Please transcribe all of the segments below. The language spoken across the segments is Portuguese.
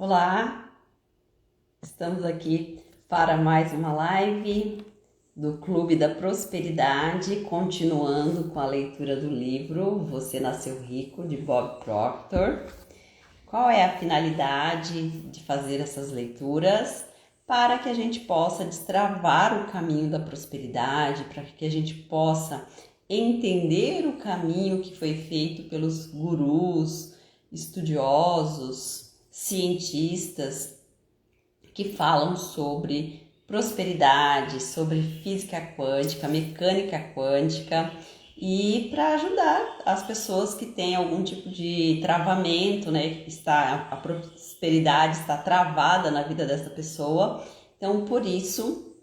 Olá, estamos aqui para mais uma live do Clube da Prosperidade, continuando com a leitura do livro Você Nasceu Rico, de Bob Proctor. Qual é a finalidade de fazer essas leituras? Para que a gente possa destravar o caminho da prosperidade, para que a gente possa entender o caminho que foi feito pelos gurus, estudiosos, cientistas que falam sobre prosperidade, sobre física quântica, mecânica quântica, e para ajudar as pessoas que têm algum tipo de travamento, né, a prosperidade está travada na vida dessa pessoa. Então, por isso,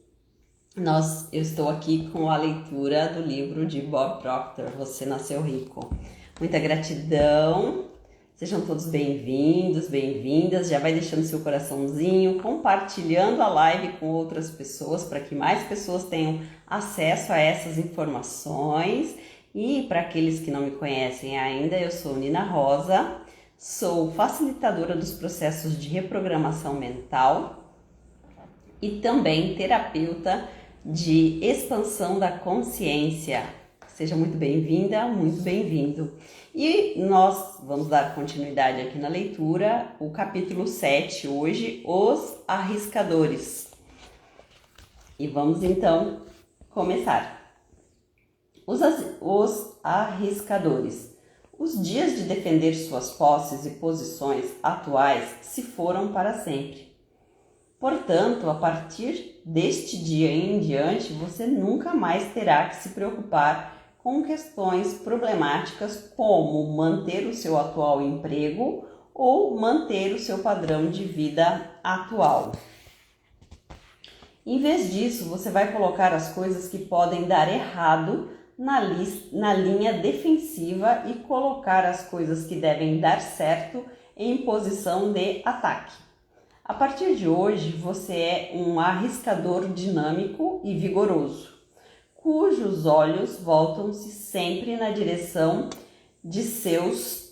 eu estou aqui com a leitura do livro de Bob Proctor, Você Nasceu Rico. Muita gratidão. Sejam todos bem-vindos, bem-vindas. Já vai deixando seu coraçãozinho, compartilhando a live com outras pessoas para que mais pessoas tenham acesso a essas informações. E para aqueles que não me conhecem ainda, eu sou Nina Rosa, sou facilitadora dos processos de reprogramação mental e também terapeuta de expansão da consciência. Seja muito bem-vinda, muito bem-vindo. E nós vamos dar continuidade aqui na leitura, o capítulo 7 hoje, Os Arriscadores. E vamos então começar. Os arriscadores. Os dias de defender suas posses e posições atuais se foram para sempre. Portanto, a partir deste dia em diante, você nunca mais terá que se preocupar com questões problemáticas como manter o seu atual emprego ou manter o seu padrão de vida atual. Em vez disso, você vai colocar as coisas que podem dar errado na linha defensiva e colocar as coisas que devem dar certo em posição de ataque. A partir de hoje, você é um arriscador dinâmico e vigoroso, cujos olhos voltam-se sempre na direção de seus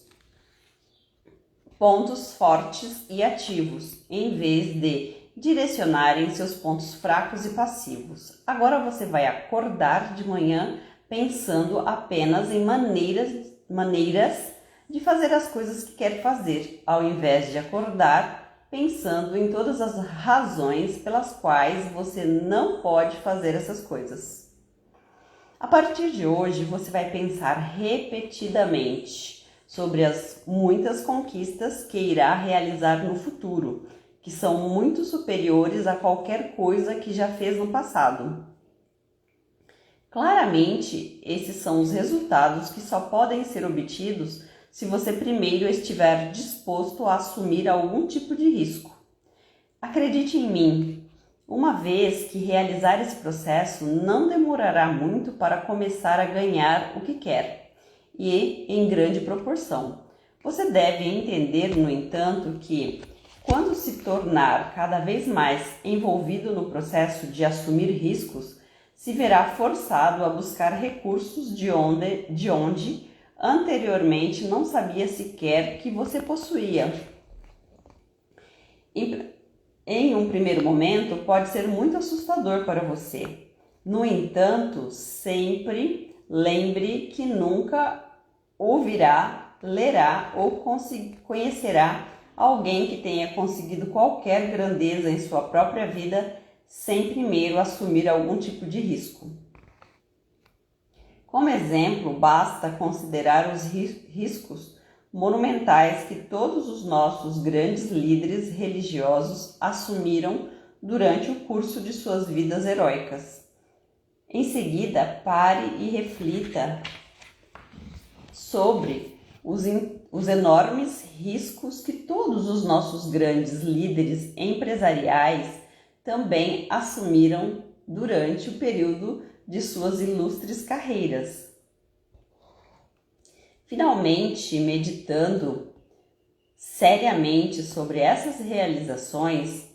pontos fortes e ativos, em vez de direcionarem seus pontos fracos e passivos. Agora você vai acordar de manhã pensando apenas em maneiras de fazer as coisas que quer fazer, ao invés de acordar pensando em todas as razões pelas quais você não pode fazer essas coisas. A partir de hoje, você vai pensar repetidamente sobre as muitas conquistas que irá realizar no futuro, que são muito superiores a qualquer coisa que já fez no passado. Claramente, esses são os resultados que só podem ser obtidos se você primeiro estiver disposto a assumir algum tipo de risco. Acredite em mim. Uma vez que realizar esse processo, não demorará muito para começar a ganhar o que quer, e em grande proporção. Você deve entender, no entanto, que quando se tornar cada vez mais envolvido no processo de assumir riscos, se verá forçado a buscar recursos de onde anteriormente não sabia sequer que você possuía. Em um primeiro momento, pode ser muito assustador para você. No entanto, sempre lembre que nunca ouvirá, lerá ou conhecerá alguém que tenha conseguido qualquer grandeza em sua própria vida sem primeiro assumir algum tipo de risco. Como exemplo, basta considerar os riscos monumentais que todos os nossos grandes líderes religiosos assumiram durante o curso de suas vidas heróicas. Em seguida, pare e reflita sobre os enormes riscos que todos os nossos grandes líderes empresariais também assumiram durante o período de suas ilustres carreiras. Finalmente, meditando seriamente sobre essas realizações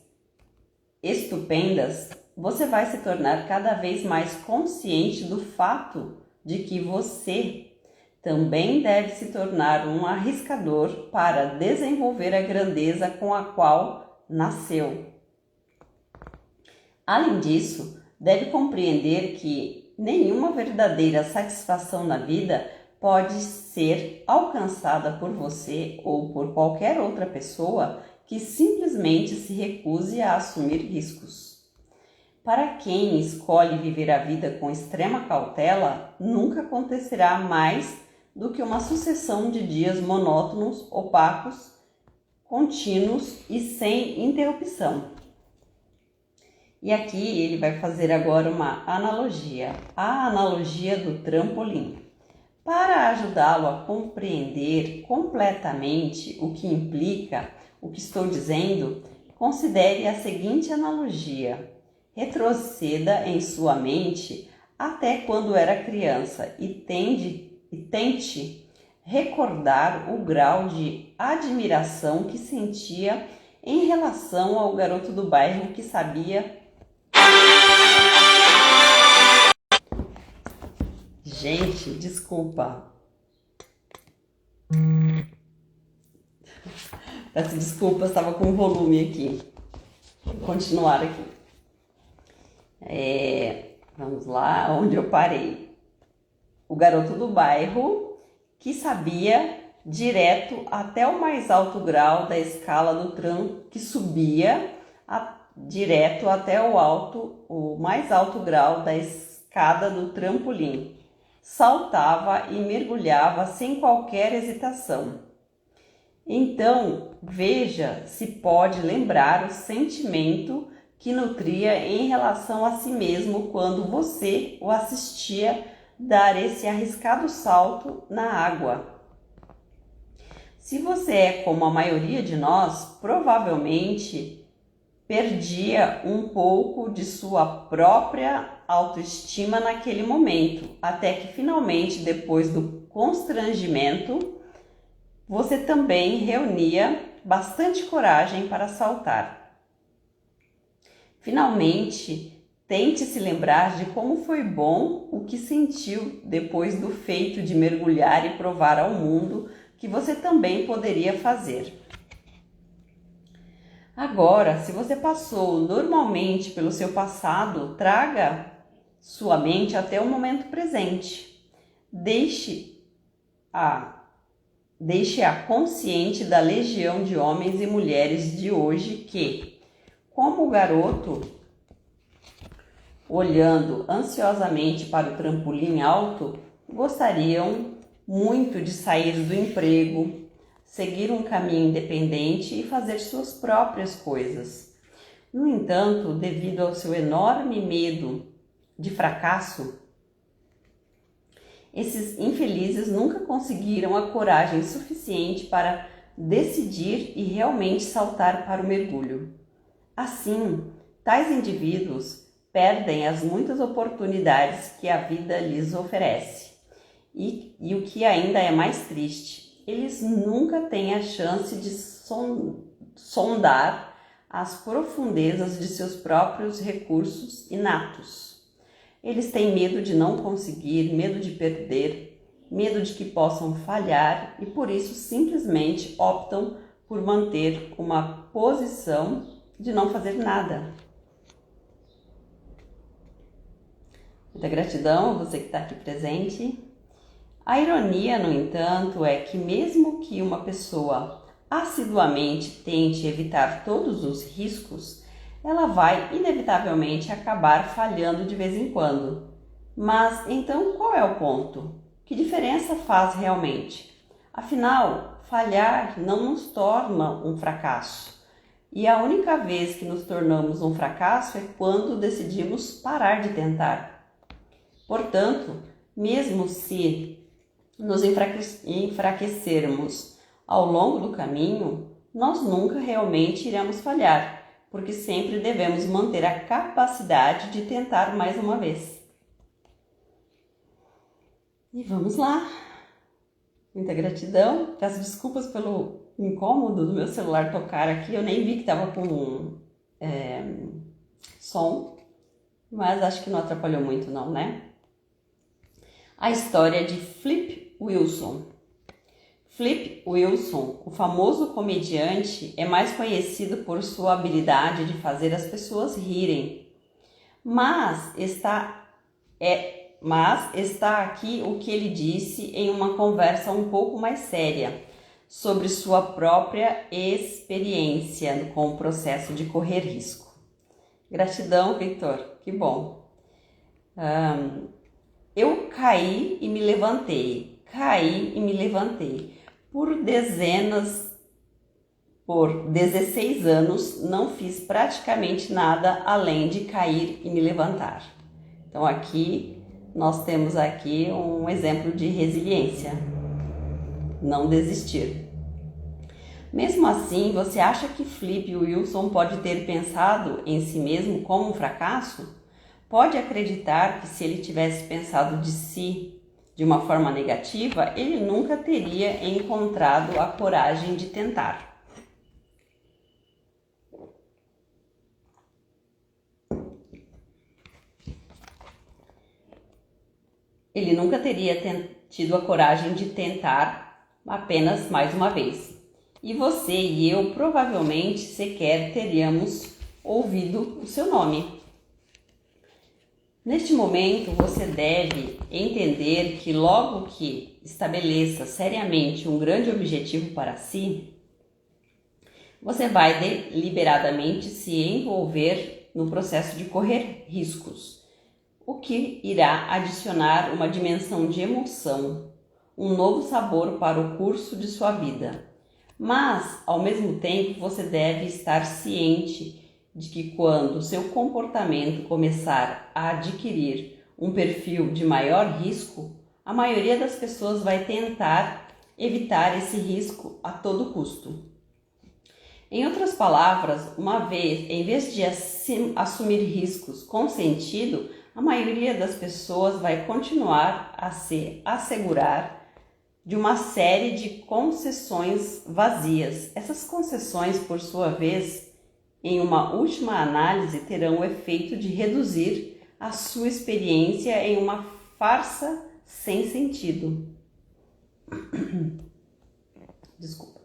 estupendas, você vai se tornar cada vez mais consciente do fato de que você também deve se tornar um arriscador para desenvolver a grandeza com a qual nasceu. Além disso, deve compreender que nenhuma verdadeira satisfação na vida pode ser alcançada por você ou por qualquer outra pessoa que simplesmente se recuse a assumir riscos. Para quem escolhe viver a vida com extrema cautela, nunca acontecerá mais do que uma sucessão de dias monótonos, opacos, contínuos e sem interrupção. E aqui ele vai fazer agora uma analogia, a analogia do trampolim. Para ajudá-lo a compreender completamente o que implica o que estou dizendo, considere a seguinte analogia. Retroceda em sua mente até quando era criança e tente recordar o grau de admiração que sentia em relação ao garoto do bairro que sabia. Gente, desculpa. Peço desculpas, estava com volume aqui. Vou continuar aqui. Vamos lá, onde eu parei. O garoto do bairro que sabia direto até o mais alto grau da escala do tram, que subia direto até o mais alto grau da escada do trampolim. Saltava e mergulhava sem qualquer hesitação. Então, veja se pode lembrar o sentimento que nutria em relação a si mesmo quando você o assistia dar esse arriscado salto na água. Se você é como a maioria de nós, provavelmente perdia um pouco de sua própria autoestima naquele momento, até que finalmente, depois do constrangimento, você também reunia bastante coragem para saltar. Finalmente, tente se lembrar de como foi bom o que sentiu depois do feito de mergulhar e provar ao mundo que você também poderia fazer. Agora, se você passou normalmente pelo seu passado, traga sua mente até o momento presente. Deixe-a consciente da legião de homens e mulheres de hoje que, como o garoto, olhando ansiosamente para o trampolim alto, gostariam muito de sair do emprego, seguir um caminho independente e fazer suas próprias coisas. No entanto, devido ao seu enorme medo de fracasso, esses infelizes nunca conseguiram a coragem suficiente para decidir e realmente saltar para o mergulho. Assim, tais indivíduos perdem as muitas oportunidades que a vida lhes oferece. E o que ainda é mais triste, eles nunca têm a chance de sondar as profundezas de seus próprios recursos inatos. Eles têm medo de não conseguir, medo de perder, medo de que possam falhar e por isso simplesmente optam por manter uma posição de não fazer nada. Muita gratidão a você que está aqui presente. A ironia, no entanto, é que mesmo que uma pessoa assiduamente tente evitar todos os riscos, ela vai inevitavelmente acabar falhando de vez em quando. Mas então qual é o ponto? Que diferença faz realmente? Afinal, falhar não nos torna um fracasso. E a única vez que nos tornamos um fracasso é quando decidimos parar de tentar. Portanto, mesmo se nos enfraquecermos ao longo do caminho, nós nunca realmente iremos falhar, porque sempre devemos manter a capacidade de tentar mais uma vez. E vamos lá! Muita gratidão. Peço desculpas pelo incômodo do meu celular tocar aqui. Eu nem vi que estava com som, mas acho que não atrapalhou muito não, né? A história de Flip Wilson. Flip Wilson, o famoso comediante, é mais conhecido por sua habilidade de fazer as pessoas rirem. Mas está aqui o que ele disse em uma conversa um pouco mais séria sobre sua própria experiência com o processo de correr risco. Gratidão, Victor, que bom. Eu caí e me levantei, Por 16 anos não fiz praticamente nada além de cair e me levantar. Então aqui nós temos aqui um exemplo de resiliência, não desistir. Mesmo assim, você acha que Flip Wilson pode ter pensado em si mesmo como um fracasso? Pode acreditar que se ele tivesse pensado de si de uma forma negativa, ele nunca teria encontrado a coragem de tentar. Ele nunca teria tido a coragem de tentar apenas mais uma vez. E você e eu provavelmente sequer teríamos ouvido o seu nome. Neste momento, você deve entender que logo que estabeleça seriamente um grande objetivo para si, você vai deliberadamente se envolver no processo de correr riscos, o que irá adicionar uma dimensão de emoção, um novo sabor para o curso de sua vida. Mas, ao mesmo tempo, você deve estar ciente de que quando seu comportamento começar a adquirir um perfil de maior risco, a maioria das pessoas vai tentar evitar esse risco a todo custo. Em outras palavras, em vez de assumir riscos com sentido, a maioria das pessoas vai continuar a se assegurar de uma série de concessões vazias. Essas concessões, por sua vez, em uma última análise, terão o efeito de reduzir a sua experiência em uma farsa sem sentido. Desculpa.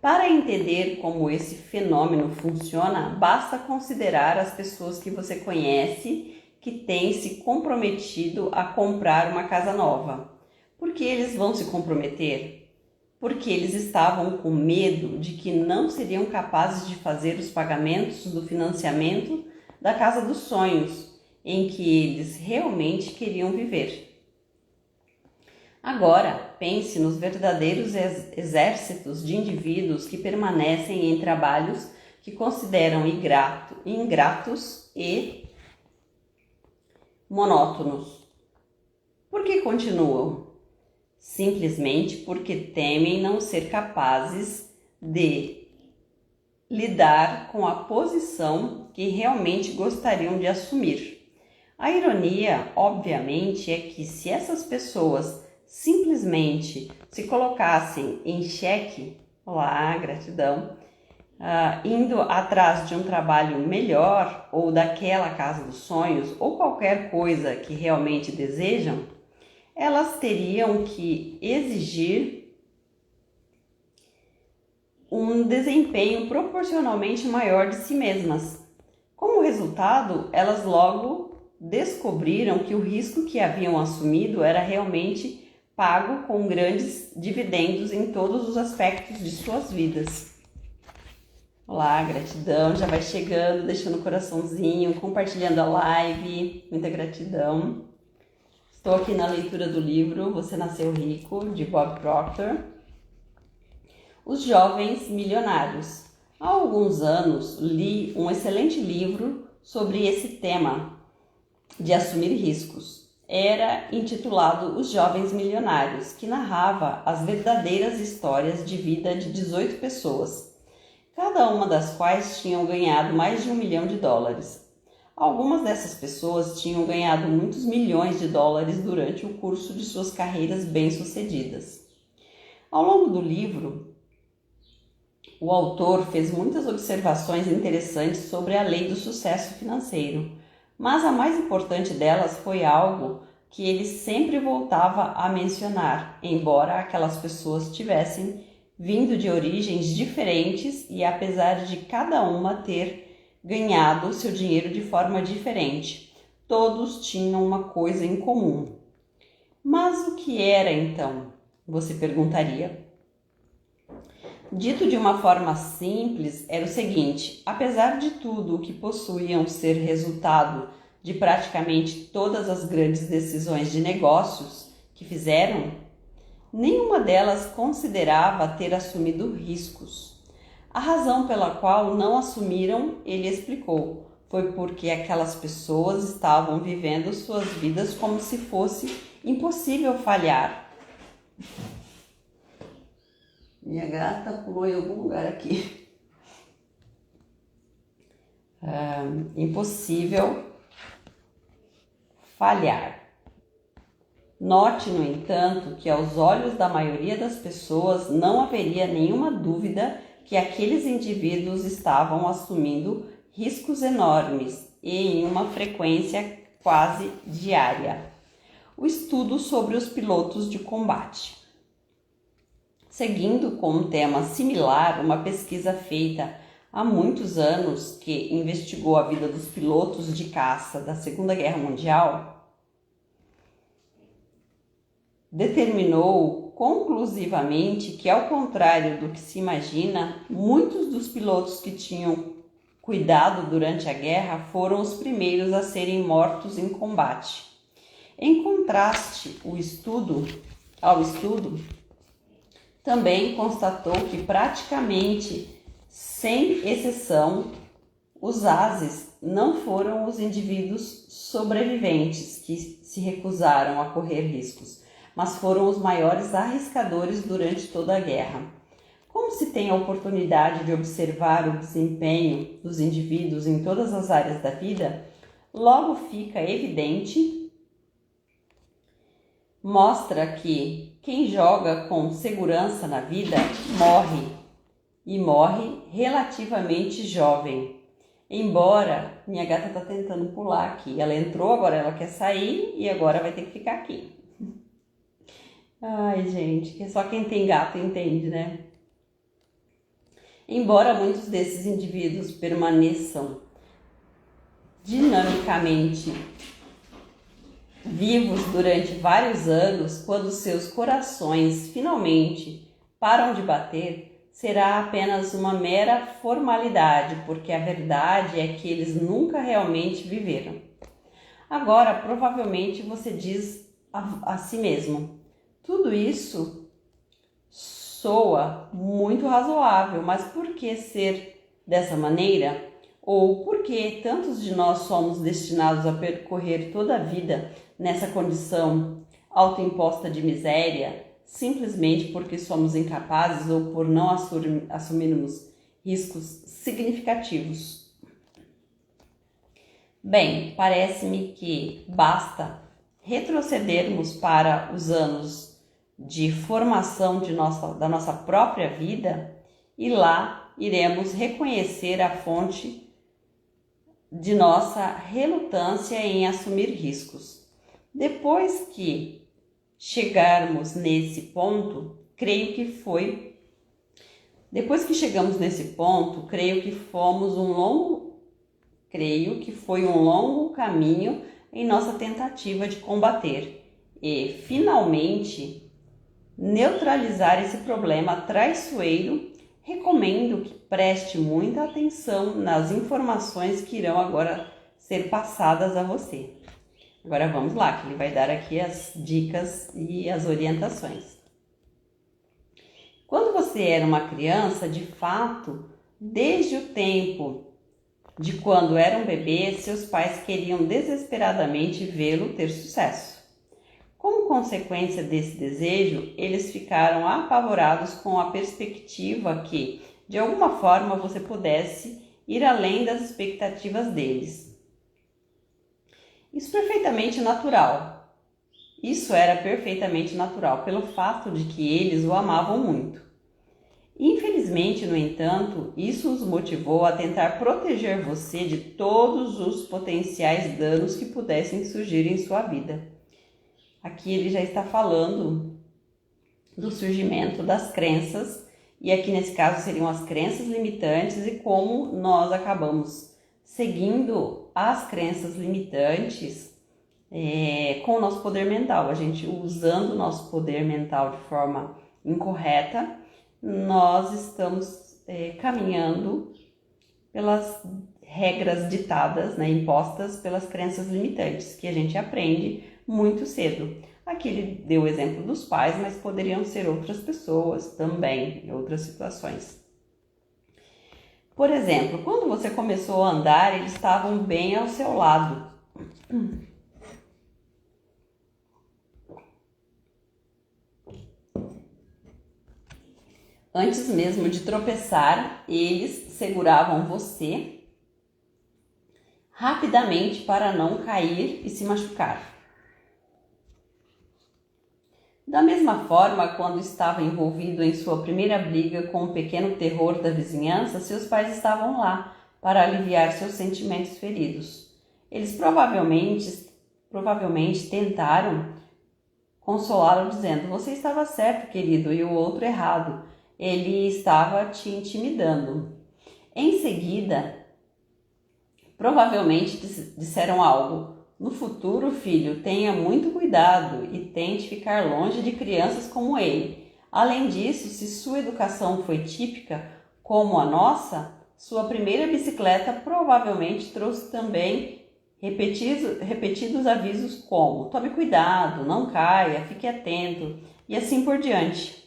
Para entender como esse fenômeno funciona, basta considerar as pessoas que você conhece que têm se comprometido a comprar uma casa nova. Por que eles vão se comprometer? Porque eles estavam com medo de que não seriam capazes de fazer os pagamentos do financiamento da casa dos sonhos, em que eles realmente queriam viver. Agora, pense nos verdadeiros exércitos de indivíduos que permanecem em trabalhos que consideram ingratos e monótonos. Por que continuam? Simplesmente porque temem não ser capazes de lidar com a posição que realmente gostariam de assumir. A ironia, obviamente, é que se essas pessoas simplesmente se colocassem em xeque, gratidão, indo atrás de um trabalho melhor ou daquela casa dos sonhos ou qualquer coisa que realmente desejam, elas teriam que exigir um desempenho proporcionalmente maior de si mesmas. Como resultado, elas logo descobriram que o risco que haviam assumido era realmente pago com grandes dividendos em todos os aspectos de suas vidas. Olá, gratidão, já vai chegando, deixando o coraçãozinho, compartilhando a live, muita gratidão. Estou aqui na leitura do livro Você Nasceu Rico, de Bob Proctor. Os Jovens Milionários. Há alguns anos li um excelente livro sobre esse tema de assumir riscos. Era intitulado Os Jovens Milionários, que narrava as verdadeiras histórias de vida de 18 pessoas, cada uma das quais tinham ganhado mais de $1 milhão. Algumas dessas pessoas tinham ganhado muitos milhões de dólares durante o curso de suas carreiras bem-sucedidas. Ao longo do livro, o autor fez muitas observações interessantes sobre a lei do sucesso financeiro, mas a mais importante delas foi algo que ele sempre voltava a mencionar, embora aquelas pessoas tivessem vindo de origens diferentes e apesar de cada uma ter ganhado seu dinheiro de forma diferente, todos tinham uma coisa em comum. Mas o que era então? Você perguntaria. Dito de uma forma simples, era o seguinte: apesar de tudo o que possuíam ser resultado de praticamente todas as grandes decisões de negócios que fizeram, nenhuma delas considerava ter assumido riscos. A razão pela qual não assumiram, ele explicou, foi porque aquelas pessoas estavam vivendo suas vidas como se fosse impossível falhar. Minha gata pulou em algum lugar aqui. Impossível falhar. Note, no entanto, que aos olhos da maioria das pessoas não haveria nenhuma dúvida que aqueles indivíduos estavam assumindo riscos enormes e em uma frequência quase diária. O estudo sobre os pilotos de combate. Seguindo com um tema similar, uma pesquisa feita há muitos anos que investigou a vida dos pilotos de caça da Segunda Guerra Mundial, determinou conclusivamente que, ao contrário do que se imagina, muitos dos pilotos que tinham cuidado durante a guerra foram os primeiros a serem mortos em combate. Em contraste, ao estudo, também constatou que praticamente, sem exceção, os ases não foram os indivíduos sobreviventes que se recusaram a correr riscos, mas foram os maiores arriscadores durante toda a guerra. Como se tem a oportunidade de observar o desempenho dos indivíduos em todas as áreas da vida, logo fica evidente, mostra que quem joga com segurança na vida morre, e morre relativamente jovem. Embora, minha gata está tentando pular aqui, ela entrou, agora ela quer sair e agora vai ter que ficar aqui. Ai, gente, que só quem tem gato entende, né? Embora muitos desses indivíduos permaneçam dinamicamente vivos durante vários anos, quando seus corações finalmente param de bater, será apenas uma mera formalidade, porque a verdade é que eles nunca realmente viveram. Agora, provavelmente você diz a si mesmo: tudo isso soa muito razoável, mas por que ser dessa maneira? Ou por que tantos de nós somos destinados a percorrer toda a vida nessa condição autoimposta de miséria, simplesmente porque somos incapazes ou por não assumirmos riscos significativos? Bem, parece-me que basta retrocedermos para os anos de formação da nossa própria vida e lá iremos reconhecer a fonte de nossa relutância em assumir riscos. Depois que chegamos nesse ponto, creio que foi um longo caminho em nossa tentativa de combater e finalmente neutralizar esse problema traiçoeiro. Recomendo que preste muita atenção nas informações que irão agora ser passadas a você. Agora vamos lá, que ele vai dar aqui as dicas e as orientações. Quando você era uma criança, de fato, desde o tempo de quando era um bebê, seus pais queriam desesperadamente vê-lo ter sucesso. Como consequência desse desejo, eles ficaram apavorados com a perspectiva que, de alguma forma, você pudesse ir além das expectativas deles. Isso era perfeitamente natural, pelo fato de que eles o amavam muito. Infelizmente, no entanto, isso os motivou a tentar proteger você de todos os potenciais danos que pudessem surgir em sua vida. Aqui ele já está falando do surgimento das crenças, e aqui nesse caso seriam as crenças limitantes e como nós acabamos seguindo as crenças limitantes com o nosso poder mental. A gente usando o nosso poder mental de forma incorreta, nós estamos caminhando pelas regras ditadas, né, impostas pelas crenças limitantes, que a gente aprende muito cedo. Aqui ele deu o exemplo dos pais, mas poderiam ser outras pessoas também, em outras situações. Por exemplo, quando você começou a andar, eles estavam bem ao seu lado. Antes mesmo de tropeçar, eles seguravam você rapidamente para não cair e se machucar. Da mesma forma, quando estava envolvido em sua primeira briga com o pequeno terror da vizinhança, seus pais estavam lá para aliviar seus sentimentos feridos. Eles provavelmente tentaram consolá-lo dizendo: você estava certo, querido, e o outro errado. Ele estava te intimidando. Em seguida, provavelmente disseram algo: no futuro, filho, tenha muito cuidado e tente ficar longe de crianças como ele. Além disso, se sua educação foi típica como a nossa, sua primeira bicicleta provavelmente trouxe também repetidos avisos como: tome cuidado, não caia, fique atento e assim por diante.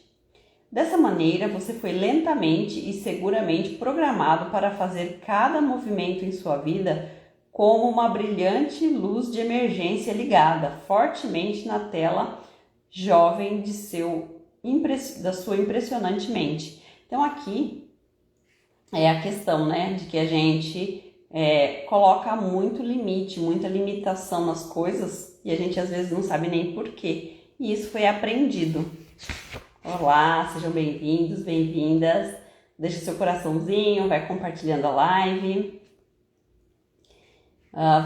Dessa maneira, você foi lentamente e seguramente programado para fazer cada movimento em sua vida como uma brilhante luz de emergência ligada fortemente na tela jovem da sua impressionante mente. Então aqui é a questão, né, de que a gente coloca muito limite, muita limitação nas coisas e a gente às vezes não sabe nem porquê. E isso foi aprendido. Olá, sejam bem-vindos, bem-vindas. Deixa seu coraçãozinho, vai compartilhando a live.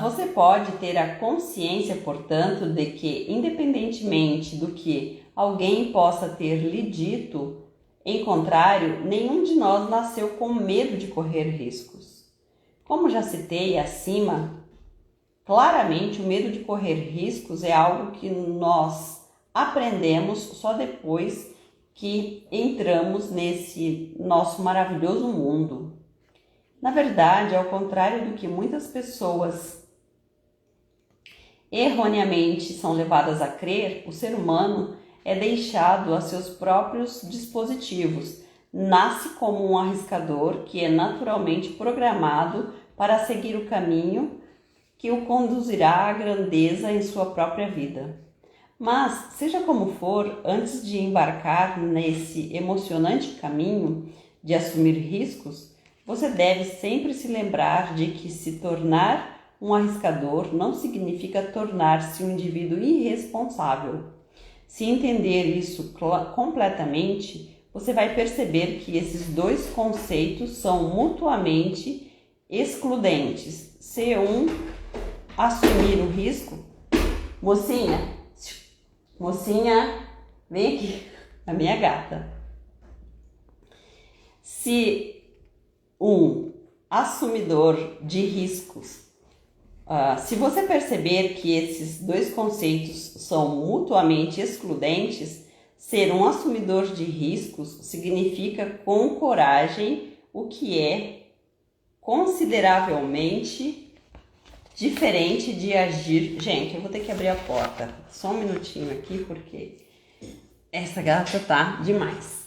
Você pode ter a consciência, portanto, de que, independentemente do que alguém possa ter lhe dito, em contrário, nenhum de nós nasceu com medo de correr riscos. Como já citei acima, claramente o medo de correr riscos é algo que nós aprendemos só depois que entramos nesse nosso maravilhoso mundo. Na verdade, ao contrário do que muitas pessoas erroneamente são levadas a crer, o ser humano é deixado a seus próprios dispositivos. Nasce como um arriscador que é naturalmente programado para seguir o caminho que o conduzirá à grandeza em sua própria vida. Mas, seja como for, antes de embarcar nesse emocionante caminho de assumir riscos, você deve sempre se lembrar de que se tornar um arriscador não significa tornar-se um indivíduo irresponsável. Se entender isso completamente, você vai perceber que esses dois conceitos são mutuamente excludentes. Se um assumir o risco, mocinha, vem aqui, a minha gata. Se um assumidor de riscos, se você perceber que esses dois conceitos são mutuamente excludentes, ser um assumidor de riscos significa com coragem, o que é consideravelmente diferente de agir. Gente, eu vou ter que abrir a porta. Só um minutinho aqui, porque essa gata tá demais.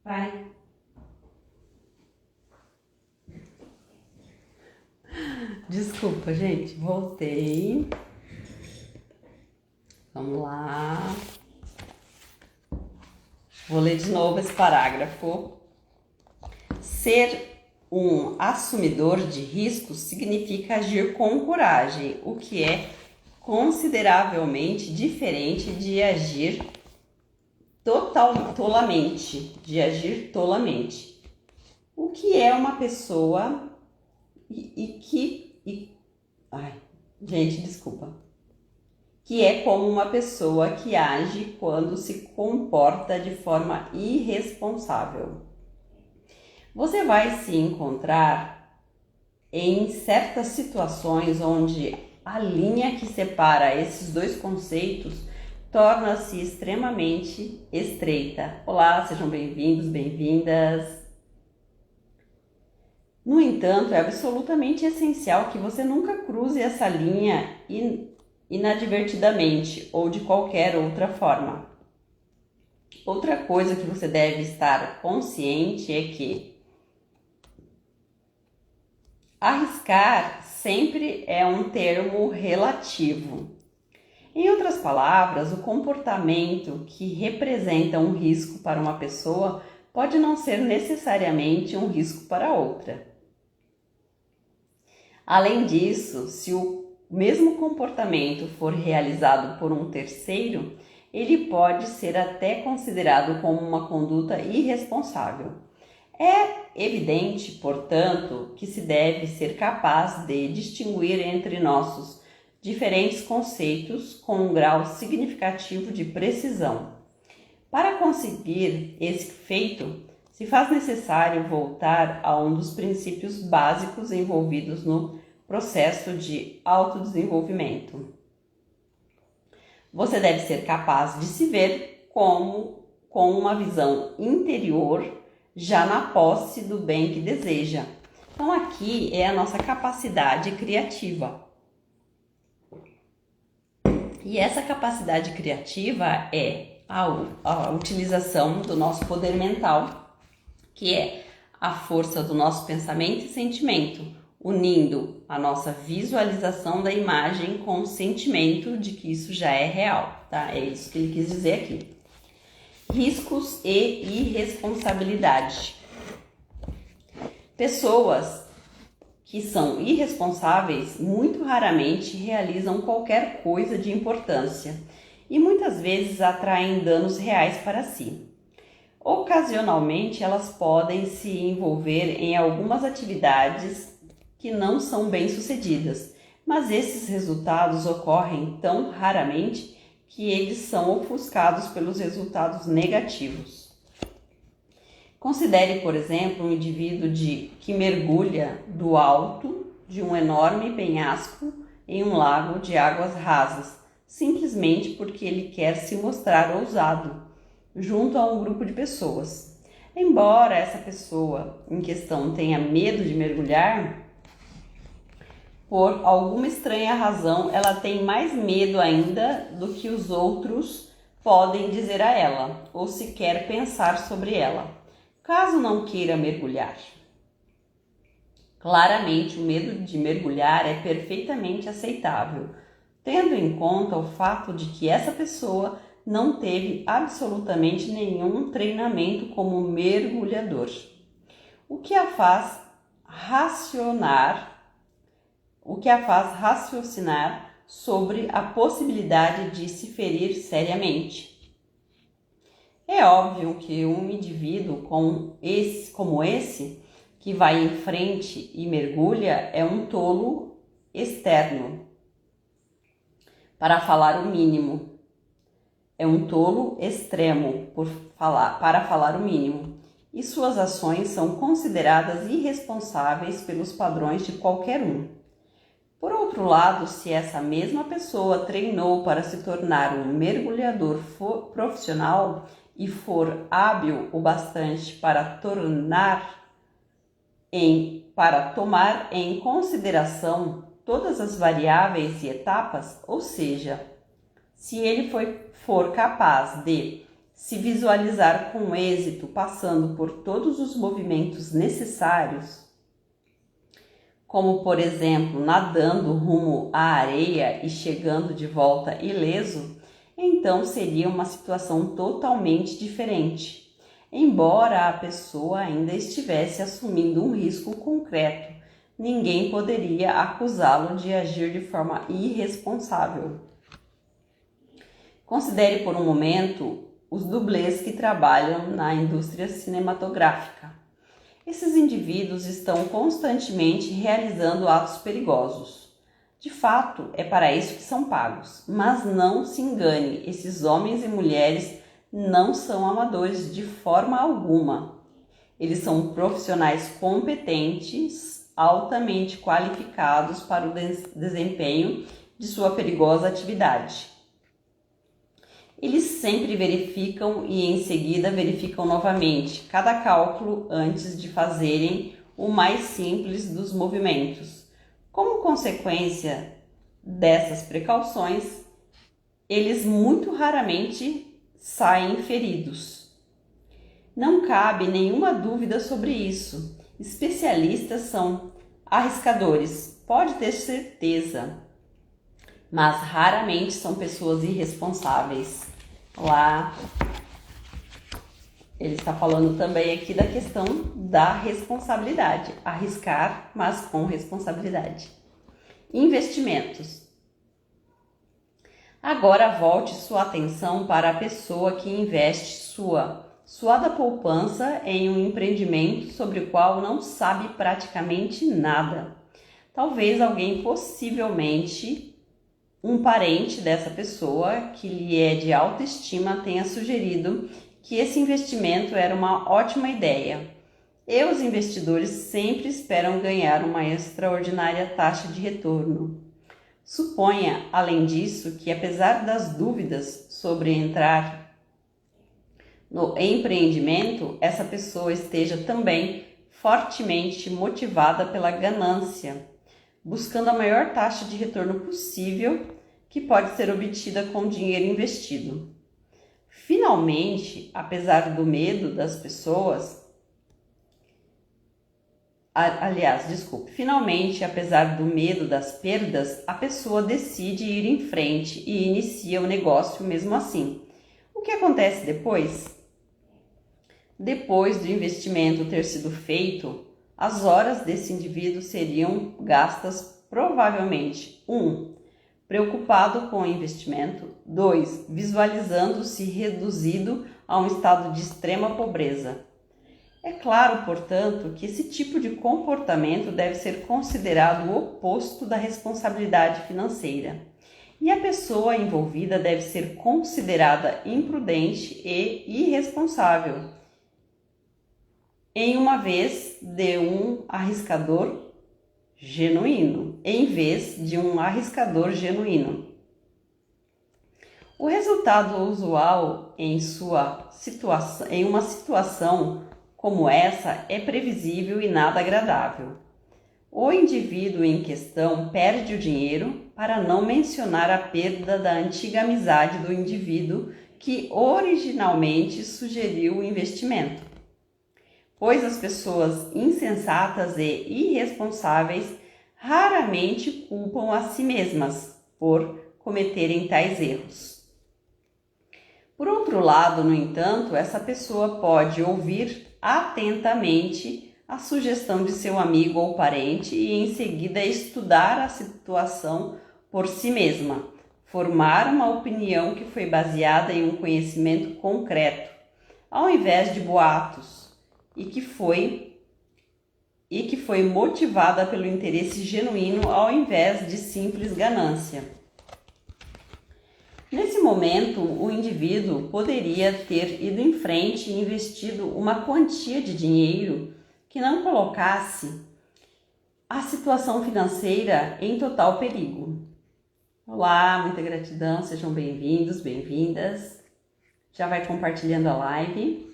Vai. Desculpa, gente. Voltei. Vamos lá. Vou ler de novo esse parágrafo. Ser um assumidor de riscos significa agir com coragem, o que é consideravelmente diferente de agir tolamente. O que é uma pessoa Gente, desculpa. Que é como uma pessoa que age quando se comporta de forma irresponsável. Você vai se encontrar em certas situações onde a linha que separa esses dois conceitos torna-se extremamente estreita. Olá, sejam bem-vindos, bem-vindas. No entanto, é absolutamente essencial que você nunca cruze essa linha inadvertidamente ou de qualquer outra forma. Outra coisa que você deve estar consciente é que arriscar sempre é um termo relativo. Em outras palavras, o comportamento que representa um risco para uma pessoa pode não ser necessariamente um risco para outra. Além disso, se o mesmo comportamento for realizado por um terceiro, ele pode ser até considerado como uma conduta irresponsável. É evidente, portanto, que se deve ser capaz de distinguir entre nossos diferentes conceitos com um grau significativo de precisão. Para conseguir esse feito, se faz necessário voltar a um dos princípios básicos envolvidos no processo de autodesenvolvimento. Você deve ser capaz de se ver com uma visão interior, já na posse do bem que deseja. Então aqui é a nossa capacidade criativa. E essa capacidade criativa é a utilização do nosso poder mental, que é a força do nosso pensamento e sentimento, unindo a nossa visualização da imagem com o sentimento de que isso já é real, tá? É isso que ele quis dizer aqui. Riscos e irresponsabilidade. Pessoas que são irresponsáveis muito raramente realizam qualquer coisa de importância e muitas vezes atraem danos reais para si. Ocasionalmente, elas podem se envolver em algumas atividades que não são bem-sucedidas, mas esses resultados ocorrem tão raramente que eles são ofuscados pelos resultados negativos. Considere, por exemplo, um indivíduo que mergulha do alto de um enorme penhasco em um lago de águas rasas, simplesmente porque ele quer se mostrar ousado, junto a um grupo de pessoas. Embora essa pessoa em questão tenha medo de mergulhar, por alguma estranha razão, ela tem mais medo ainda do que os outros podem dizer a ela, ou sequer pensar sobre ela, caso não queira mergulhar. Claramente, o medo de mergulhar é perfeitamente aceitável, tendo em conta o fato de que essa pessoa não teve absolutamente nenhum treinamento como mergulhador, o que a faz raciocinar sobre a possibilidade de se ferir seriamente. É óbvio que um indivíduo como esse, que vai em frente e mergulha, é um tolo externo, para falar o mínimo. É um tolo extremo para falar o mínimo, e suas ações são consideradas irresponsáveis pelos padrões de qualquer um. Por outro lado, se essa mesma pessoa treinou para se tornar um mergulhador profissional e for hábil o bastante para tomar em consideração todas as variáveis e etapas, ou seja, se ele for capaz de se visualizar com êxito passando por todos os movimentos necessários, como por exemplo nadando rumo à areia e chegando de volta ileso, então seria uma situação totalmente diferente, embora a pessoa ainda estivesse assumindo um risco concreto. Ninguém poderia acusá-lo de agir de forma irresponsável. Considere por um momento os dublês que trabalham na indústria cinematográfica. Esses indivíduos estão constantemente realizando atos perigosos. De fato, é para isso que são pagos. Mas não se engane, esses homens e mulheres não são amadores de forma alguma. Eles são profissionais competentes, altamente qualificados para o desempenho de sua perigosa atividade. Eles sempre verificam e em seguida verificam novamente cada cálculo antes de fazerem o mais simples dos movimentos. Como consequência dessas precauções, eles muito raramente saem feridos. Não cabe nenhuma dúvida sobre isso. Especialistas são arriscadores, pode ter certeza, mas raramente são pessoas irresponsáveis. Lá, ele está falando também aqui da questão da responsabilidade. Arriscar, mas com responsabilidade. Investimentos. Agora volte sua atenção para a pessoa que investe sua suada poupança em um empreendimento sobre o qual não sabe praticamente nada. Talvez alguém, possivelmente um parente dessa pessoa que lhe é de autoestima, tenha sugerido que esse investimento era uma ótima ideia. E os investidores sempre esperam ganhar uma extraordinária taxa de retorno. Suponha, além disso, que apesar das dúvidas sobre entrar no empreendimento, essa pessoa esteja também fortemente motivada pela ganância, buscando a maior taxa de retorno possível que pode ser obtida com o dinheiro investido. Finalmente, apesar do medo das pessoas, finalmente, apesar do medo das perdas, a pessoa decide ir em frente e inicia o negócio mesmo assim. O que acontece depois? Depois do investimento ter sido feito, as horas desse indivíduo seriam gastas provavelmente 1. Preocupado com o investimento, 2. Visualizando-se reduzido a um estado de extrema pobreza. É claro, portanto, que esse tipo de comportamento deve ser considerado o oposto da responsabilidade financeira. E a pessoa envolvida deve ser considerada imprudente e irresponsável, em vez de um arriscador genuíno. O resultado usual em uma situação como essa é previsível e nada agradável. O indivíduo em questão perde o dinheiro, para não mencionar a perda da antiga amizade do indivíduo que originalmente sugeriu o investimento. Pois as pessoas insensatas e irresponsáveis raramente culpam a si mesmas por cometerem tais erros. Por outro lado, no entanto, essa pessoa pode ouvir atentamente a sugestão de seu amigo ou parente e em seguida estudar a situação por si mesma, formar uma opinião que foi baseada em um conhecimento concreto, ao invés de boatos, e que foi motivada pelo interesse genuíno ao invés de simples ganância. Nesse momento, o indivíduo poderia ter ido em frente e investido uma quantia de dinheiro que não colocasse a situação financeira em total perigo. Olá, muita gratidão, sejam bem-vindos, bem-vindas. Já vai compartilhando a live.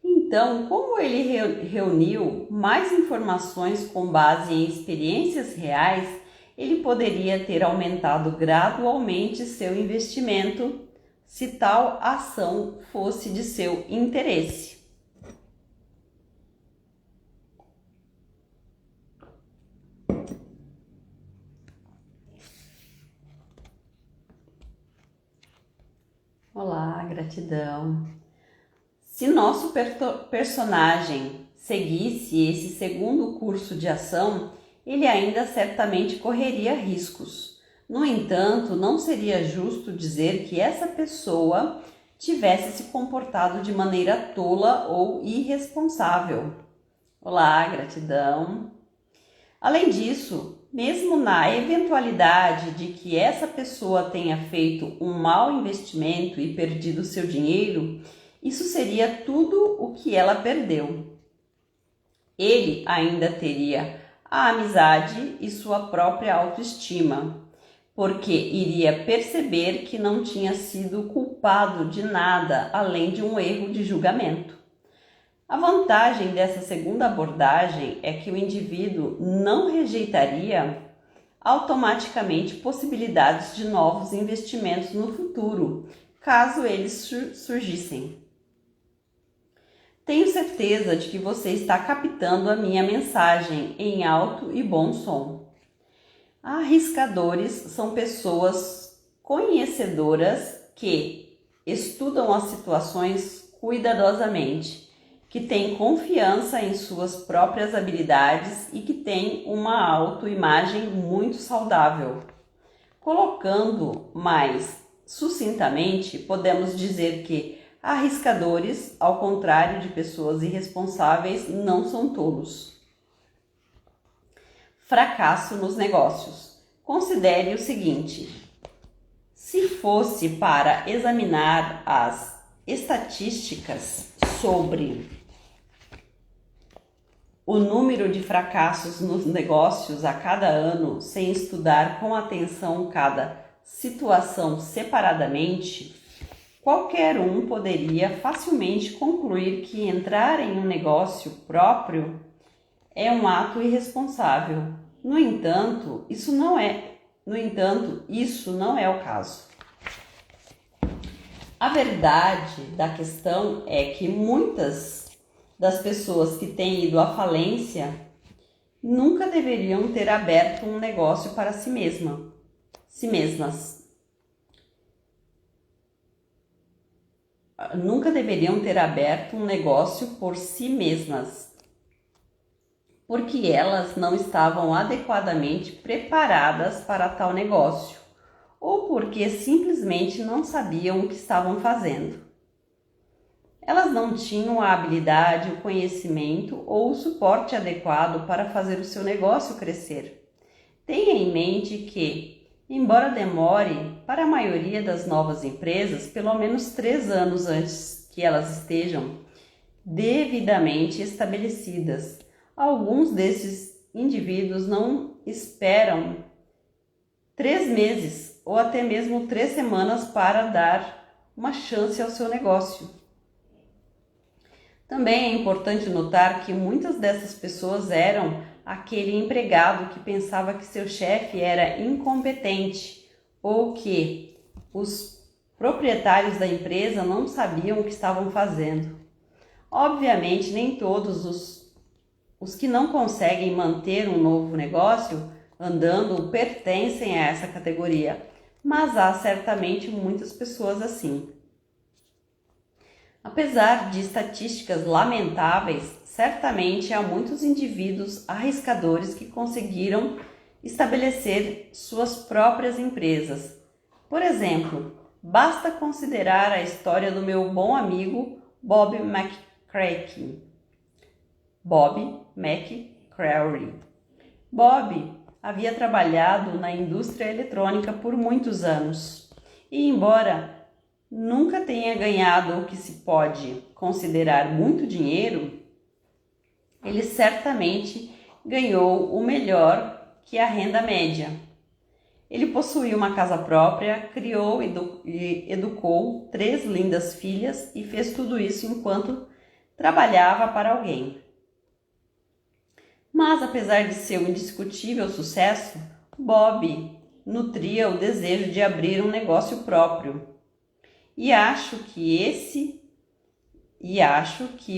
Então, como ele reuniu mais informações com base em experiências reais, ele poderia ter aumentado gradualmente seu investimento se tal ação fosse de seu interesse. Olá, gratidão. Se nosso personagem seguisse esse segundo curso de ação, ele ainda certamente correria riscos. No entanto, não seria justo dizer que essa pessoa tivesse se comportado de maneira tola ou irresponsável. Olá, gratidão. Além disso, mesmo na eventualidade de que essa pessoa tenha feito um mau investimento e perdido seu dinheiro, isso seria tudo o que ela perdeu. Ele ainda teria a amizade e sua própria autoestima, porque iria perceber que não tinha sido culpado de nada além de um erro de julgamento. A vantagem dessa segunda abordagem é que o indivíduo não rejeitaria automaticamente possibilidades de novos investimentos no futuro, caso eles surgissem. Tenho certeza de que você está captando a minha mensagem em alto e bom som. Arriscadores são pessoas conhecedoras que estudam as situações cuidadosamente, que têm confiança em suas próprias habilidades e que têm uma autoimagem muito saudável. Colocando mais sucintamente, podemos dizer que arriscadores, ao contrário de pessoas irresponsáveis, não são tolos. Fracasso nos negócios. Considere o seguinte: se fosse para examinar as estatísticas sobre o número de fracassos nos negócios a cada ano, sem estudar com atenção cada situação separadamente, qualquer um poderia facilmente concluir que entrar em um negócio próprio é um ato irresponsável. No entanto, isso não é o caso. A verdade da questão é que muitas das pessoas que têm ido à falência nunca deveriam ter aberto um negócio para si mesmas. Nunca deveriam ter aberto um negócio por si mesmas, porque elas não estavam adequadamente preparadas para tal negócio, ou porque simplesmente não sabiam o que estavam fazendo. Elas não tinham a habilidade, o conhecimento ou o suporte adequado para fazer o seu negócio crescer. Tenha em mente que, embora demore para a maioria das novas empresas pelo menos 3 anos antes que elas estejam devidamente estabelecidas, alguns desses indivíduos não esperam 3 meses ou até mesmo 3 semanas para dar uma chance ao seu negócio. Também é importante notar que muitas dessas pessoas eram aquele empregado que pensava que seu chefe era incompetente ou que os proprietários da empresa não sabiam o que estavam fazendo. Obviamente, nem todos os que não conseguem manter um novo negócio andando pertencem a essa categoria, mas há certamente muitas pessoas assim. Apesar de estatísticas lamentáveis, certamente há muitos indivíduos arriscadores que conseguiram estabelecer suas próprias empresas. Por exemplo, basta considerar a história do meu bom amigo Bob McCrary. Bob havia trabalhado na indústria eletrônica por muitos anos e, embora nunca tenha ganhado o que se pode considerar muito dinheiro, ele certamente ganhou o melhor que a renda média. Ele possuía uma casa própria, criou e educou 3 lindas filhas e fez tudo isso enquanto trabalhava para alguém. Mas, apesar de seu indiscutível sucesso, Bob nutria o desejo de abrir um negócio próprio. E acho que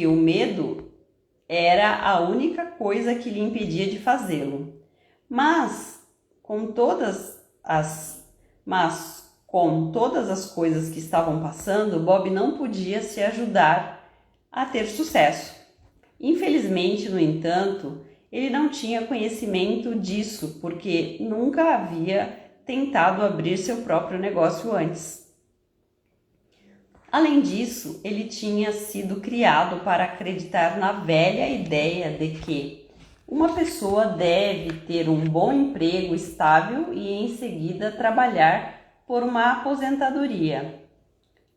o medo era a única coisa que lhe impedia de fazê-lo. Mas com todas as coisas que estavam passando, Bob não podia se ajudar a ter sucesso. Infelizmente, no entanto, ele não tinha conhecimento disso, porque nunca havia tentado abrir seu próprio negócio antes. Além disso, ele tinha sido criado para acreditar na velha ideia de que Uma pessoa deve ter um bom emprego estável e em seguida trabalhar por uma aposentadoria.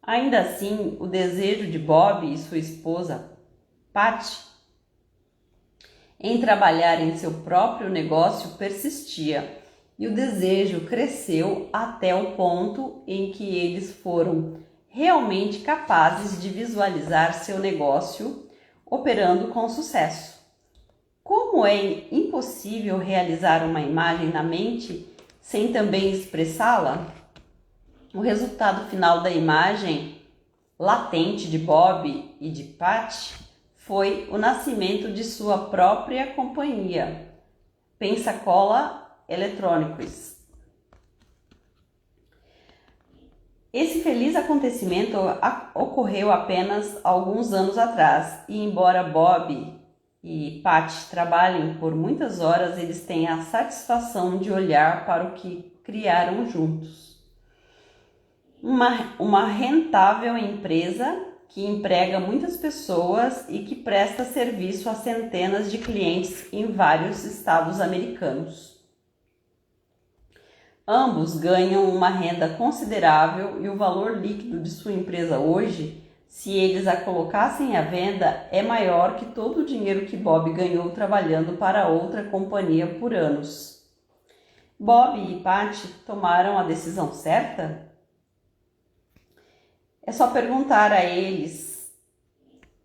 Ainda assim, o desejo de Bob e sua esposa, Patty, em trabalhar em seu próprio negócio persistia, e o desejo cresceu até o ponto em que eles foram realmente capazes de visualizar seu negócio operando com sucesso. Como é impossível realizar uma imagem na mente sem também expressá-la? O resultado final da imagem latente de Bob e de Patty foi o nascimento de sua própria companhia, Pensacola Eletrônicos. Esse feliz acontecimento ocorreu apenas alguns anos atrás, e embora Bob e Patty trabalhem por muitas horas, eles têm a satisfação de olhar para o que criaram juntos. Uma rentável empresa que emprega muitas pessoas e que presta serviço a centenas de clientes em vários estados americanos. Ambos ganham uma renda considerável e o valor líquido de sua empresa hoje, se eles a colocassem à venda, é maior que todo o dinheiro que Bob ganhou trabalhando para outra companhia por anos. Bob e Patty tomaram a decisão certa? É só perguntar a eles.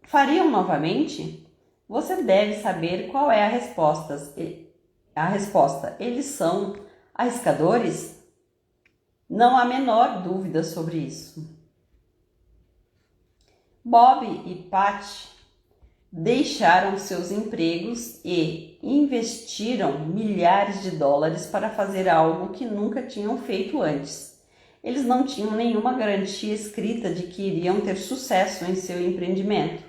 Fariam novamente? Você deve saber qual é a resposta. Eles são arriscadores? Não há a menor dúvida sobre isso. Bob e Patty deixaram seus empregos e investiram milhares de dólares para fazer algo que nunca tinham feito antes. Eles não tinham nenhuma garantia escrita de que iriam ter sucesso em seu empreendimento,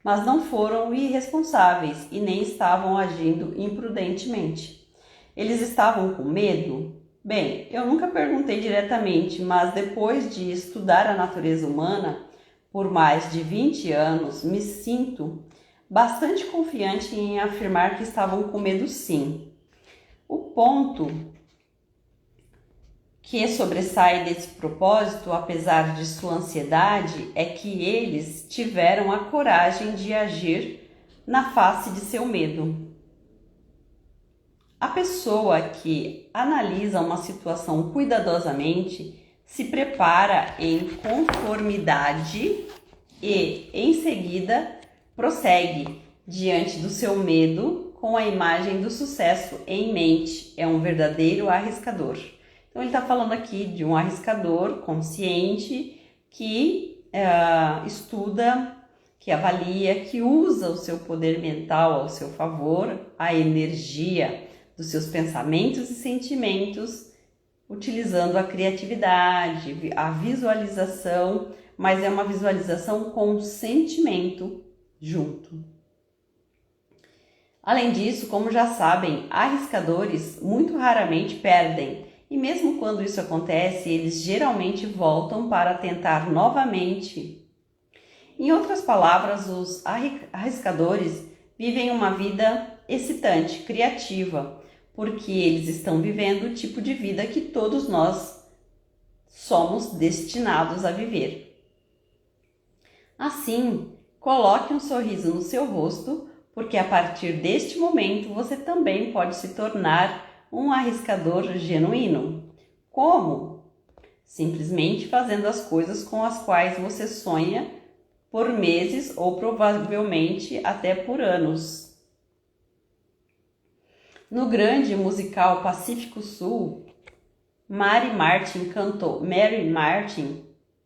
mas não foram irresponsáveis e nem estavam agindo imprudentemente. Eles estavam com medo? Bem, eu nunca perguntei diretamente, mas depois de estudar a natureza humana por mais de 20 anos, me sinto bastante confiante em afirmar que estavam com medo sim. O ponto que sobressai desse propósito, apesar de sua ansiedade, é que eles tiveram a coragem de agir na face de seu medo. A pessoa que analisa uma situação cuidadosamente se prepara em conformidade e, em seguida, prossegue diante do seu medo com a imagem do sucesso em mente. É um verdadeiro arriscador. Então, ele está falando aqui de um arriscador consciente que estuda, que avalia, que usa o seu poder mental ao seu favor, a energia dos seus pensamentos e sentimentos, utilizando a criatividade, a visualização, mas é uma visualização com sentimento junto. Além disso, como já sabem, arriscadores muito raramente perdem. E mesmo quando isso acontece, eles geralmente voltam para tentar novamente. Em outras palavras, os arriscadores vivem uma vida excitante, criativa, porque eles estão vivendo o tipo de vida que todos nós somos destinados a viver. Assim, coloque um sorriso no seu rosto, porque a partir deste momento você também pode se tornar um arriscador genuíno. Como? Simplesmente fazendo as coisas com as quais você sonha por meses ou provavelmente até por anos. No grande musical Pacífico Sul, Mary Martin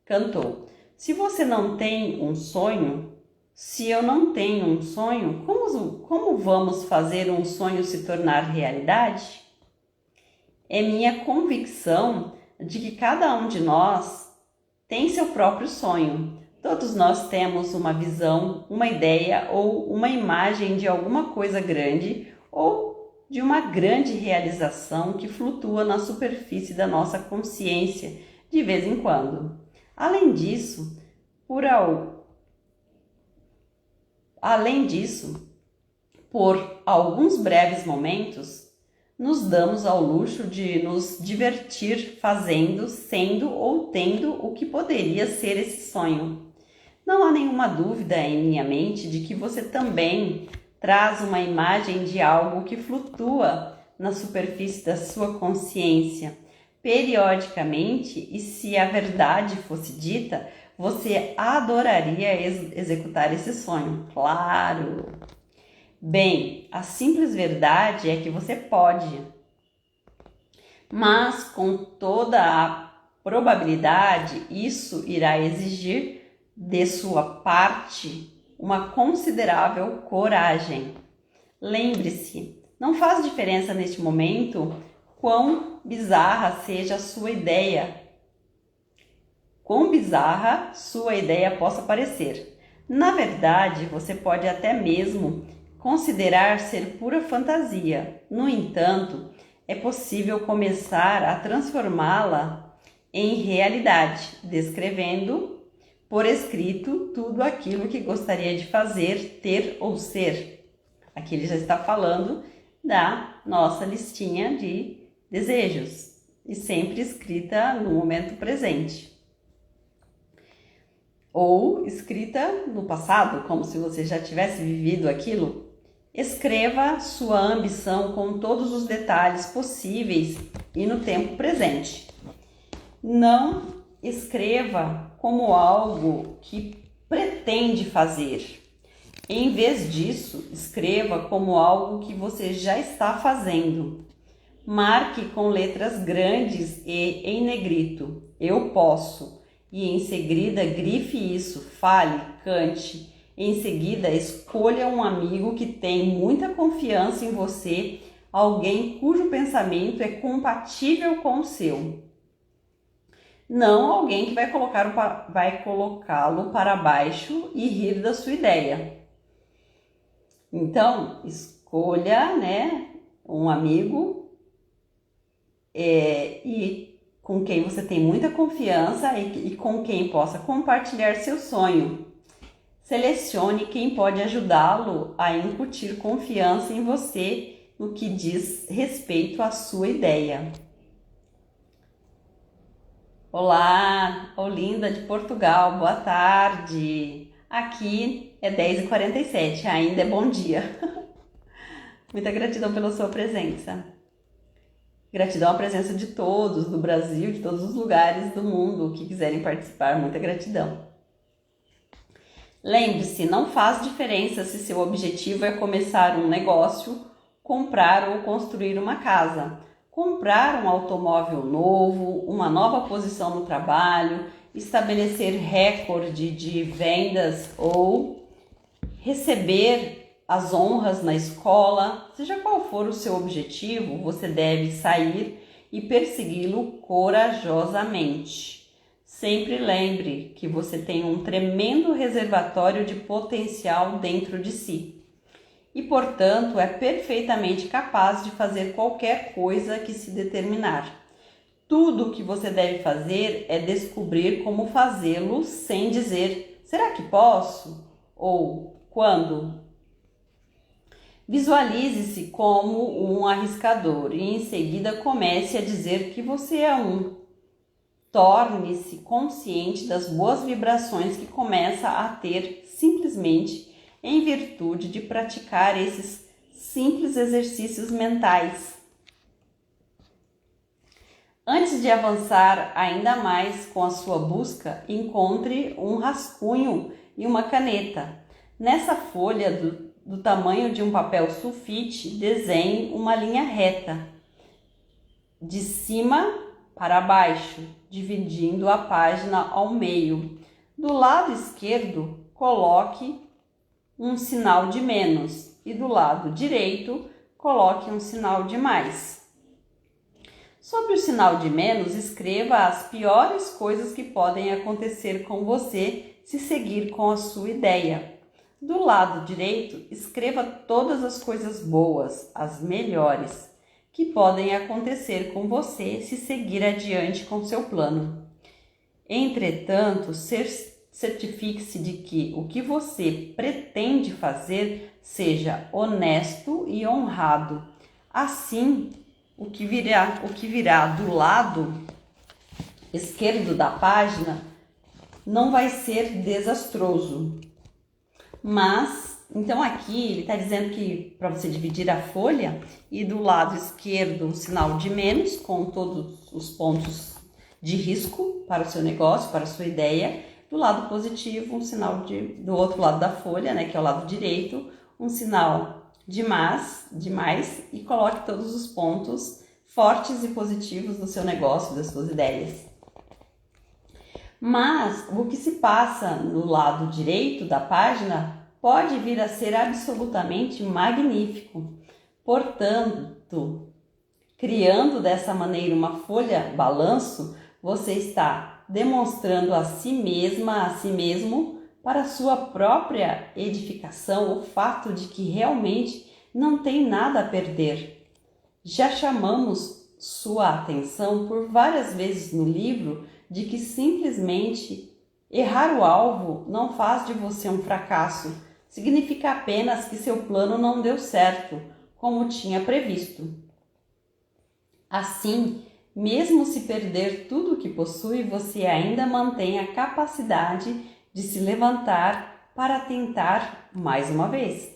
cantou: se você não tem um sonho, se eu não tenho um sonho, como vamos fazer um sonho se tornar realidade? É minha convicção de que cada um de nós tem seu próprio sonho. Todos nós temos uma visão, uma ideia ou uma imagem de alguma coisa grande ou de uma grande realização que flutua na superfície da nossa consciência de vez em quando. Além disso, Por alguns breves momentos, nos damos ao luxo de nos divertir fazendo, sendo ou tendo o que poderia ser esse sonho. Não há nenhuma dúvida em minha mente de que você também traz uma imagem de algo que flutua na superfície da sua consciência. Periodicamente, e se a verdade fosse dita, você adoraria executar esse sonho. Claro! Bem, a simples verdade é que você pode, mas com toda a probabilidade, isso irá exigir de sua parte uma considerável coragem. Lembre-se, não faz diferença neste momento quão bizarra seja a sua ideia, quão bizarra sua ideia possa parecer. Na verdade, você pode até mesmo considerar ser pura fantasia. No entanto, é possível começar a transformá-la em realidade, descrevendo por escrito tudo aquilo que gostaria de fazer, ter ou ser. Aqui ele já está falando da nossa listinha de desejos e sempre escrita no momento presente. Ou escrita no passado, como se você já tivesse vivido aquilo. Escreva sua ambição com todos os detalhes possíveis e no tempo presente. Não escreva como algo que pretende fazer. Em vez disso, escreva como algo que você já está fazendo. Marque com letras grandes e em negrito, eu posso. E em seguida grife isso, fale, cante. Em seguida, escolha um amigo que tem muita confiança em você, alguém cujo pensamento é compatível com o seu. Não alguém que vai colocá-lo para baixo e rir da sua ideia. Então, escolha, um amigo e com quem você tem muita confiança e com quem possa compartilhar seu sonho. Selecione quem pode ajudá-lo a incutir confiança em você no que diz respeito à sua ideia. Olá, Olinda de Portugal, boa tarde. Aqui é 10h47, ainda é bom dia. Muita gratidão pela sua presença. Gratidão à presença de todos do Brasil, de todos os lugares do mundo que quiserem participar. Muita gratidão. Lembre-se, não faz diferença se seu objetivo é começar um negócio, comprar ou construir uma casa, comprar um automóvel novo, uma nova posição no trabalho, estabelecer recorde de vendas ou receber as honras na escola. Seja qual for o seu objetivo, você deve sair e persegui-lo corajosamente. Sempre lembre que você tem um tremendo reservatório de potencial dentro de si e, portanto, é perfeitamente capaz de fazer qualquer coisa que se determinar. Tudo o que você deve fazer é descobrir como fazê-lo sem dizer será que posso? Ou quando? Visualize-se como um arriscador e em seguida comece a dizer que você é um. Torne-se consciente das boas vibrações que começa a ter simplesmente em virtude de praticar esses simples exercícios mentais. Antes de avançar ainda mais com a sua busca, encontre um rascunho e uma caneta. Nessa folha do tamanho de um papel sulfite, desenhe uma linha reta, de cima para baixo, dividindo a página ao meio. Do lado esquerdo, coloque um sinal de menos e do lado direito, coloque um sinal de mais. Sobre o sinal de menos, escreva as piores coisas que podem acontecer com você se seguir com a sua ideia. Do lado direito, escreva todas as coisas boas, as melhores, que podem acontecer com você se seguir adiante com seu plano. Entretanto, ser certifique-se de que o que você pretende fazer seja honesto e honrado. Assim, o que virá do lado esquerdo da página não vai ser desastroso. Mas, então aqui ele está dizendo que para você dividir a folha e do lado esquerdo um sinal de menos com todos os pontos de risco para o seu negócio, para a sua ideia. Do lado positivo, um sinal do outro lado da folha, né, que é o lado direito, um sinal de mais e coloque todos os pontos fortes e positivos do seu negócio, das suas ideias. Mas o que se passa no lado direito da página pode vir a ser absolutamente magnífico. Portanto, criando dessa maneira uma folha balanço, você está demonstrando a si mesma, a si mesmo, para a sua própria edificação, o fato de que realmente não tem nada a perder. Já chamamos sua atenção por várias vezes no livro de que simplesmente errar o alvo não faz de você um fracasso, significa apenas que seu plano não deu certo, como tinha previsto. Assim, mesmo se perder tudo o que possui, você ainda mantém a capacidade de se levantar para tentar mais uma vez.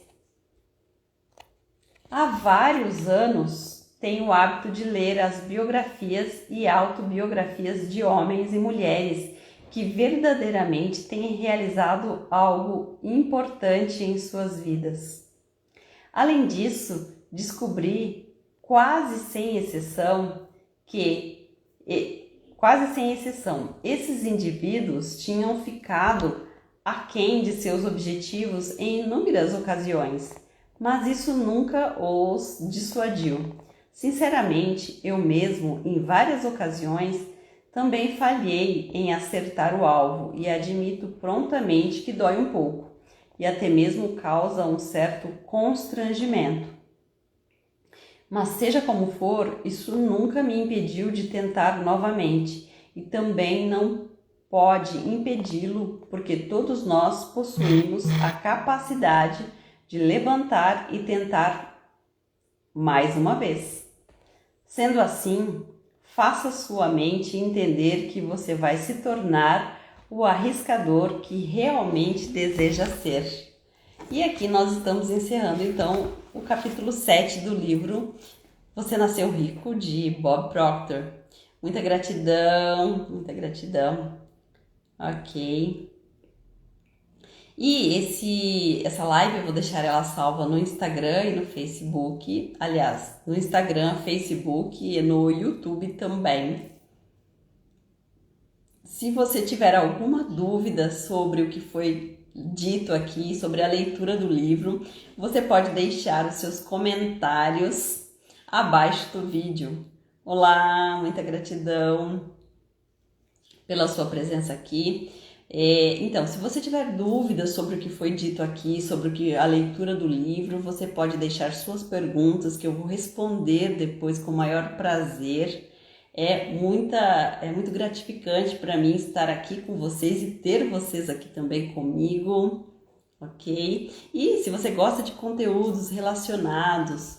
Há vários anos tenho o hábito de ler as biografias e autobiografias de homens e mulheres que verdadeiramente têm realizado algo importante em suas vidas. Além disso, descobri, quase sem exceção, esses indivíduos tinham ficado aquém de seus objetivos em inúmeras ocasiões, mas isso nunca os dissuadiu. Sinceramente, eu mesmo, em várias ocasiões, também falhei em acertar o alvo e admito prontamente que dói um pouco e até mesmo causa um certo constrangimento. Mas seja como for, isso nunca me impediu de tentar novamente e também não pode impedi-lo, porque todos nós possuímos a capacidade de levantar e tentar mais uma vez. Sendo assim, faça sua mente entender que você vai se tornar o arriscador que realmente deseja ser. E aqui nós estamos encerrando então o capítulo 7 do livro Você Nasceu Rico, de Bob Proctor. Muita gratidão, muita gratidão. Ok. E essa live eu vou deixar ela salva no Instagram e no Facebook. Aliás, no Instagram, Facebook e no YouTube também. Se você tiver alguma dúvida sobre o que foi dito aqui, sobre a leitura do livro, você pode deixar os seus comentários abaixo do vídeo. Olá, muita gratidão pela sua presença aqui. Então, se você tiver dúvidas sobre o que foi dito aqui, sobre a leitura do livro, você pode deixar suas perguntas que eu vou responder depois com o maior prazer. É muito gratificante para mim estar aqui com vocês e ter vocês aqui também comigo, ok? E se você gosta de conteúdos relacionados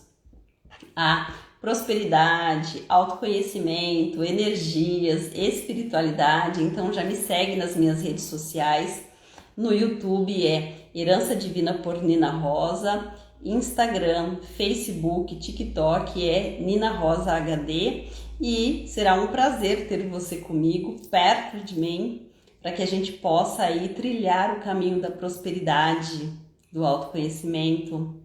a prosperidade, autoconhecimento, energias, espiritualidade, então já me segue nas minhas redes sociais. No YouTube é Herança Divina por Nina Rosa, Instagram, Facebook, TikTok é Nina Rosa HD, e será um prazer ter você comigo, perto de mim, para que a gente possa aí trilhar o caminho da prosperidade, do autoconhecimento,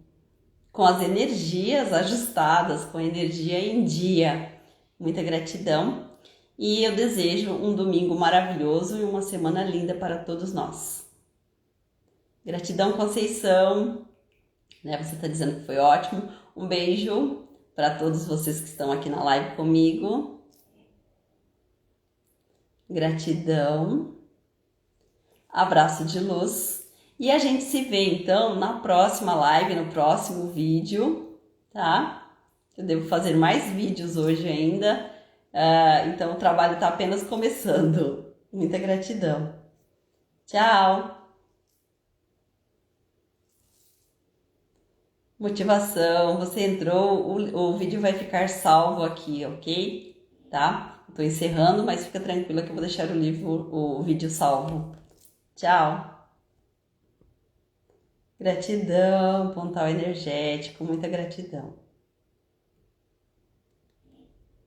com as energias ajustadas, com a energia em dia. Muita gratidão e eu desejo um domingo maravilhoso e uma semana linda para todos nós. Gratidão, Conceição, né? Você está dizendo que foi ótimo. Um beijo para todos vocês que estão aqui na live comigo. Gratidão. Abraço de luz. E a gente se vê, então, na próxima live, no próximo vídeo, tá? Eu devo fazer mais vídeos hoje ainda, então o trabalho está apenas começando. Muita gratidão. Tchau! Motivação, você entrou, o vídeo vai ficar salvo aqui, ok? Tá? Tô encerrando, mas fica tranquila que eu vou deixar o vídeo salvo. Tchau! Gratidão, Pontal Energético, muita gratidão.